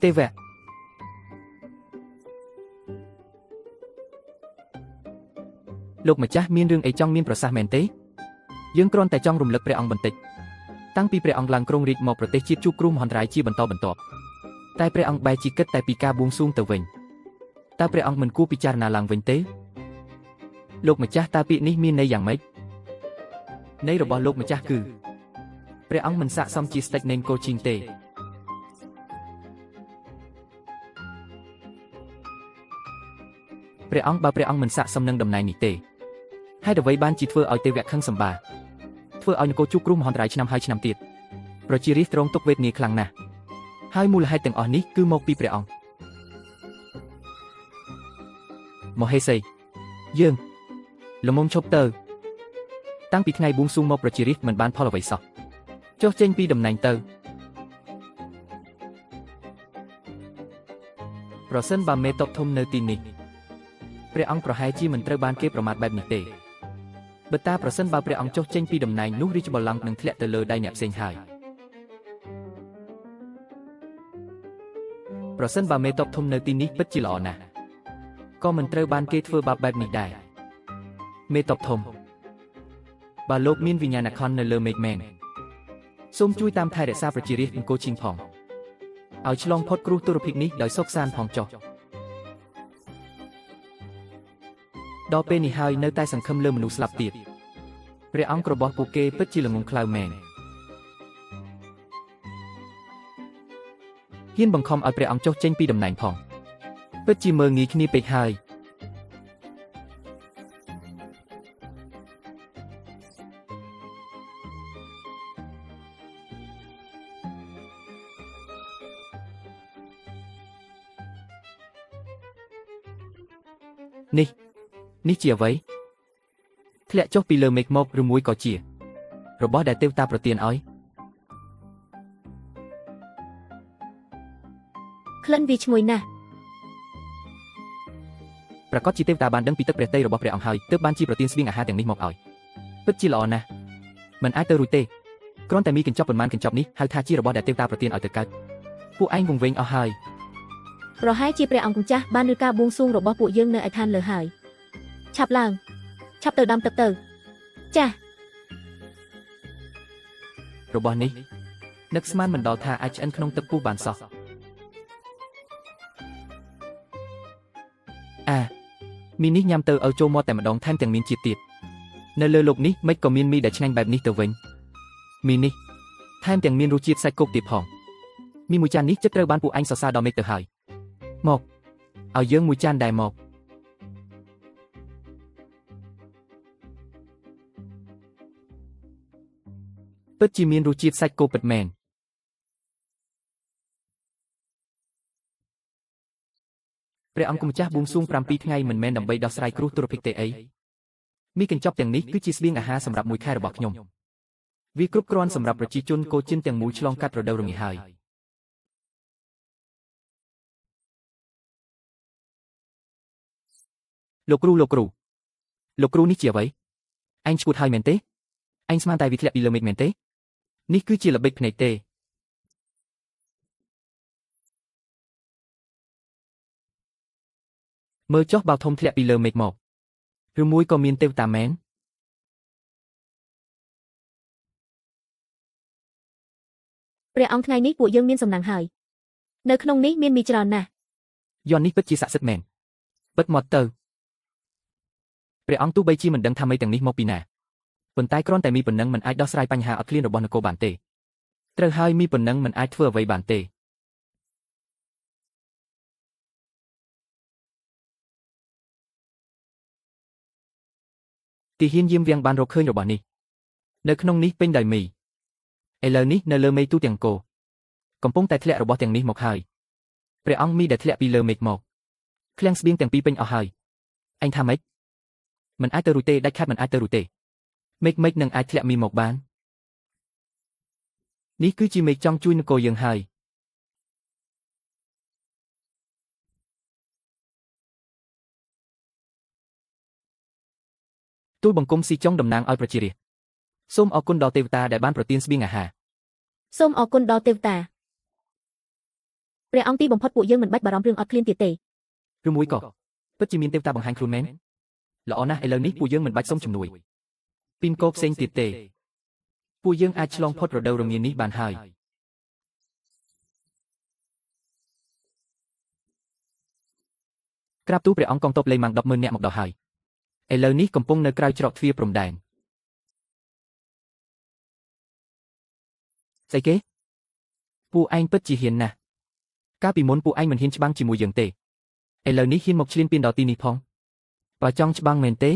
ទេវៈលោកម្ចាស់មានរឿងអីចង់មានប្រសាសន៍មែនទេយើងគ្រាន់តែចង់រំលឹកព្រះអង្គបន្តិចតាំងពីព្រះអង្គឡើងគ្រងរាជ្យមកប្រទេសជាតិជួបគ្រោះមហន្តរាយជាបន្តបន្ទាប់តែព្រះអង្គបែរជាគិតតែពីការបួងសួងទៅវិញតើព្រះអង្គមិនគួរពិចារណាឡើងវិញទេលោកម្ចាស់តើពាក្យនេះមានន័យយ៉ាងម៉េចន័យរបស់លោកម្ចាស់គឺព្រះអង្គមិនស័ក្តិសមជាស្ដេចនេនកូជីងទេព្រះអង្គបើព្រះអង្គមិនស័ក្តិសមនឹងតំណែងនេះទេហេតុអ្វីបានជាធ្វើឲ្យទេវៈខឹងសម្បាធ្វើឲ្យនគរជួបគ្រោះមហន្តរាយឆ្នាំហើយឆ្នាំទៀតប្រជារាស្ត្រទ្រង់ទុក្ខវេទនាខ្លាំងណាស់ហើយមូលហេតុទាំងអស់នេះគឺមកពីព្រះអង្គមហេសីយើងល្មមឈប់ទៅតាំងពីថ្ងៃបួងសួងមកប្រជារាស្ត្រមិនបានផលអ្វីសោះចុះចេញពីតំណែងទៅប្រសិនបើមេតបធំនៅទីនេះព្រះអង្គប្រហែលជាមិនត្រូវបានគេប្រមាថបែបនេះទេបើតាប្រសិនបើព្រះអង្គចុះចេញពីតំណែងនោះរាជបល្ល័ង្កនឹងធ្លាក់ទៅលើដៃអ្នកផ្សេងហើយប្រសិនបើមេតបធំនៅទីនេះពិតជាល្អណាស់ក៏មិនត្រូវបានគេធ្វើបាបបែបនេះដែរមេតបធំបើលោកមានវិញ្ញាណក្ខន្ធនៅលើមេឃមែនសូមជួយតាមថែរក្សាប្រជារាស្ត្រអង្គឈីងផងឲ្យឆ្លងផុតគ្រោះទុរភិក្សនេះដោយសុខសាន្តផងចុះដល់ពេលនេះហើយនៅតែសង្ឃឹមលើមនុស្សស្លាប់ទៀតព្រះអង្គរបស់ពួកគេពិតជាល្ងង់ខ្លៅមែនហ៊ានបង្ខំឲ្យព្រះអង្គចុះចេញពីតំណែងផងពិតជាមើលងាយគ្នាពេកហើយនេះជាអ្វីធ្លាក់ចុះពីលើមេឃមកឬមួយក៏ជារបស់ដែលទេវតាប្រទានឲ្យក្លិនវាឈ្ងុយណាស់ប្រកាសជាទេវតាបានដឹងពីទឹកព្រះទ័យរបស់ព្រះអង្គហើយទើបបានជាប្រទានស្បៀងអាហារទាំងនេះមកឲ្យពិតជាល្អណាស់មិនអាចទៅរួចទេគ្រាន់តែមានកញ្ចប់ប៉ុន្មានកញ្ចប់នេះហៅថាជារបស់ដែលទេវតាប្រទានឲ្យទៅកើតពួកឯងវង្វេងអស់ហើយប្រហែលជាព្រះអង្គម្ចាស់បានឬការបួងសួងរបស់ពួកយើងនៅឯឋានលើហើយឆាប់ឡើងឆាប់ទៅដាំទឹកទៅចាស់របស់នេះនឹកស្មានមិនដល់ថាអាចឆ្អិនក្នុងទឹកពុះបានសោះមីនេះញ៉ាំទៅឲ្យចូលមាត់តែម្ដងថែមទាំងមានជាតិទៀតនៅលើលោកនេះមិនក៏មានមីដែលឆ្ងាញ់បែបនេះទៅវិញមីនេះថែមទាំងមានរសជាតិសាច់គោកទៀតផងមីមួយចាននេះចិត្តត្រូវបានពួកអញសរសើរដល់មេឃទៅហើយមកឲ្យយើងមួយចានដែរមកពិតជាមានរសជាតិសាច់គោពិតមែនព្រះអង្គម្ចាស់បួងសួង7ថ្ងៃមិនមែនដើម្បីដោះស្រាយគ្រោះទុរភិក្សទេអីមីកញ្ចប់ទាំងនេះគឺជាស្បៀងអាហារសម្រាប់មួយខែរបស់ខ្ញុំវាគ្រប់គ្រាន់សម្រាប់ប្រជាជនកូចិនទាំងមូលឆ្លងកាត់រដូវរងាហើយលោកគ្រូនេះជាអ្វីអញឈួតហើយមែនទេអញស្មានតែវាធ្លាក់ពីលើមេឃមែនទេនេះគឺជាល្បិចភ្នែកទេមើលចុះបើធំធ្លាក់ពីលើមេឃមកឬមួយក៏មានទេវតាមែនព្រះអង្គថ្ងៃនេះពួកយើងមានសំណាងហើយនៅក្នុងនេះមានមីច្រើនណាស់យ័ន្តនេះពិតជាស័ក្តិសិទ្ធិមែនពិតមកទៅព្រះអង្គទោះបីជាមិនដឹងថាមីទាំងនេះមកពីណាប៉ុន្តែគ្រាន់តែមីប៉ុណ្ណឹងមិនអាចដោះស្រាយបញ្ហាអត់ឃ្លានរបស់នគរបានទេត្រូវហើយមីប៉ុណ្ណឹងមិនអាចធ្វើអ្វីបានទេទីហ៊ានយាមវាំងបានរកឃើញរបស់នេះនៅក្នុងនេះពេញដោយមីឥឡូវនេះនៅលើមេឃទូទាំងគោកំពុងតែធ្លាក់របស់ទាំងនេះមកហើយព្រះអង្គមីដែលធ្លាក់ពីលើមេឃមកឃ្លាំងស្បៀងទាំងពីរពេញអស់ហើយអញថាម៉េចមិនអាចទៅរួចទេដាច់ខាតមិនអាចទៅរួចទេមេឃនឹងអាចធ្លាក់មីមកបាននេះគឺជាមេឃចង់ជួយនគរយើងហើយទូលបង្គំស៊ីចុងតំណាងឲ្យប្រជារាស្ត្រសូមអរគុណដល់ទេវតាដែលបានប្រទានស្បៀងអាហារសូមអរគុណដល់ទេវតា ព្រះអង្គទីបំផុតពួកយើងមិនបាច់បារម្ភរឿងអត់ឃ្លានទៀតទេ ឬមួយក៏ពិតជាមានទេវតាបង្ហាញខ្លួនមែនល្អណាស់ឥឡូវនេះពួកយើងមិនបាច់សុំជំនួយពីមកោផ្សេងទៀតទេពួកយើងអាចឆ្លងផុតរដូវរងានេះបានហើយក្រាបទូលព្រះអង្គកងទ័ពលេម៉ាំង 100000 នាក់មកដល់ហើយឥឡូវនេះកំពុងនៅក្រៅច្រកទ្វារព្រំដែនស្អីគេពួកឯងពិតជាហ៊ានណាស់កាលពីមុនពួកឯងមិនហ៊ានច្បាំងជាមួយយើងទេឥឡូវនេះហ៊ានមកឈ្លានពានដល់ទីនេះផងបើចង់ច្បាំងមែនទេ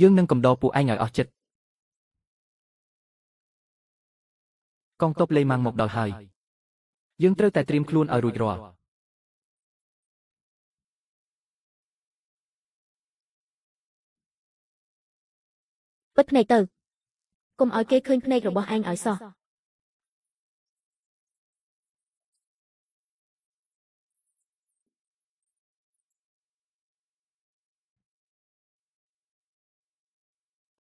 យើងនឹងកំដរពួកឯងឲ្យអស់ចិត្តកងទ័ពលេម៉ាំងមកដល់ហើយយើងត្រូវតែត្រៀមខ្លួនឲ្យរួចរាល់បិទភ្នែកទៅកុំឲ្យគេឃើញភ្នែករបស់ឯងឲ្យសោះ